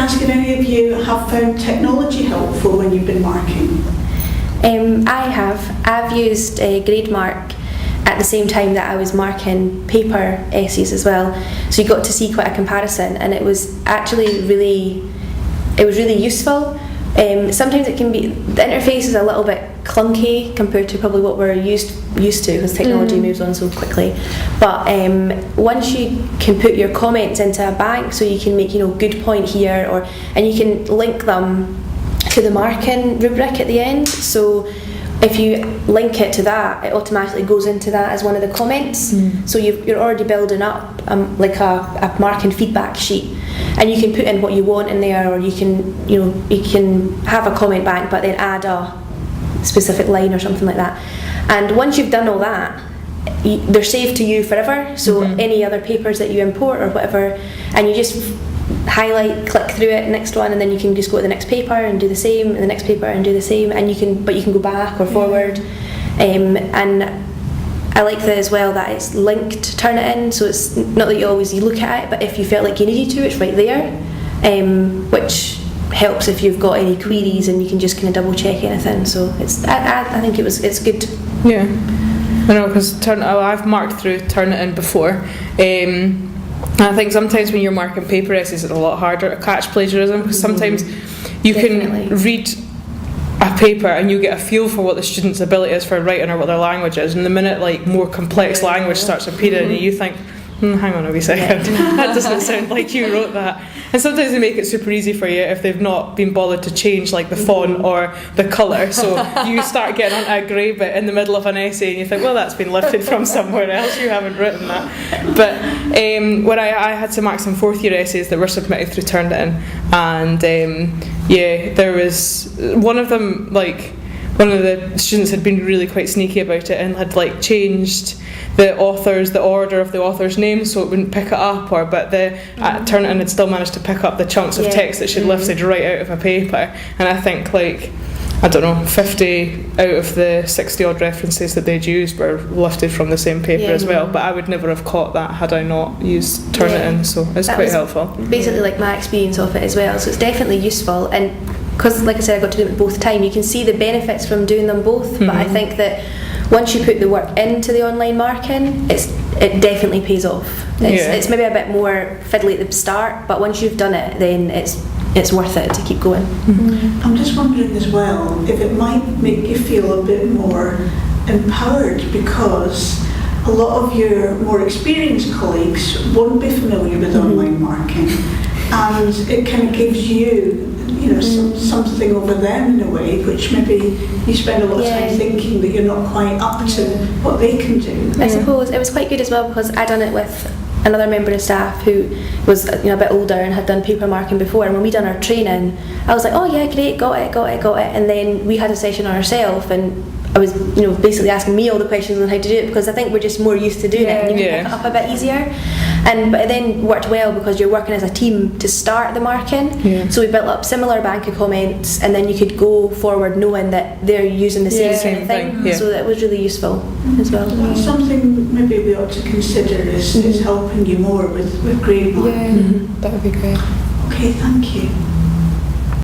ask if any of you have found technology helpful when you've been marking? I have. I've used GradeMark at the same time that I was marking paper essays as well. So you got to see quite a comparison, and it was actually really useful. Sometimes it can be, the interface is a little bit clunky compared to probably what we're used to, because technology moves on so quickly. But once you can put your comments into a bank, so you can make, good point here, and you can link them to the marking rubric at the end. So if you link it to that, it automatically goes into that as one of the comments. So you're already building up like a marking feedback sheet, and you can put in what you want in there, or you can have a comment bank but then add a specific line or something like that. And once you've done all that, they're saved to you forever. So any other papers that you import or whatever, and you just highlight, click through it, next one, and then you can just go to the next paper and do the same, and the next paper and do the same, and you can go back or forward. And I like that as well, that it's linked to Turnitin, so it's not that you look at it, but if you felt like you needed to, it's right there, which helps if you've got any queries, and you can just kind of double check anything. So I think it's good. Yeah, I know, because I've marked through Turnitin before. I think sometimes when you're marking paper essays, it's a lot harder to catch plagiarism, because sometimes you can read a paper and you get a feel for what the student's ability is for writing or what their language is, and the minute more complex language starts appearing, you think, hang on a wee second, that doesn't sound like you wrote that. And sometimes they make it super easy for you if they've not been bothered to change the font or the colour, so you start getting onto a grey bit in the middle of an essay and you think, well, that's been lifted from somewhere else, you haven't written that. But when I had to mark some fourth year essays that were submitted through Turnitin, and there was one of them, one of the students had been really quite sneaky about it and had changed the order of the author's name so it wouldn't pick it up, but Turnitin had still managed to pick up the chunks of text that she'd lifted right out of a paper. And I think 50 out of the 60 odd references that they'd used were lifted from the same paper as well, but I would never have caught that had I not used Turnitin, so it's quite helpful. Basically my experience of it as well, so it's definitely useful, and because like I said, I got to do it both time, you can see the benefits from doing them both. But I think that once you put the work into the online marking, it definitely pays off. It's maybe a bit more fiddly at the start, but once you've done it, then it's worth it to keep going. I'm just wondering as well if it might make you feel a bit more empowered, because a lot of your more experienced colleagues won't be familiar with online marking, and it kind of gives you something over them in a way, which maybe you spend a lot of time thinking that you're not quite up to what they can do. I suppose it was quite good as well, because I done it with another member of staff who was a bit older and had done paper marking before, and when we done our training, I was like, oh yeah, great, got it, and then we had a session on ourselves, and I was basically asking me all the questions on how to do it, because I think we're just more used to doing it, and you can pick it up a bit easier. But it then worked well because you're working as a team to start the marking. So we built up similar bank of comments, and then you could go forward knowing that they're using the same thing. So that was really useful as well. That's something maybe we ought to consider is helping you more with GradeMark. That would be great. Okay, thank you.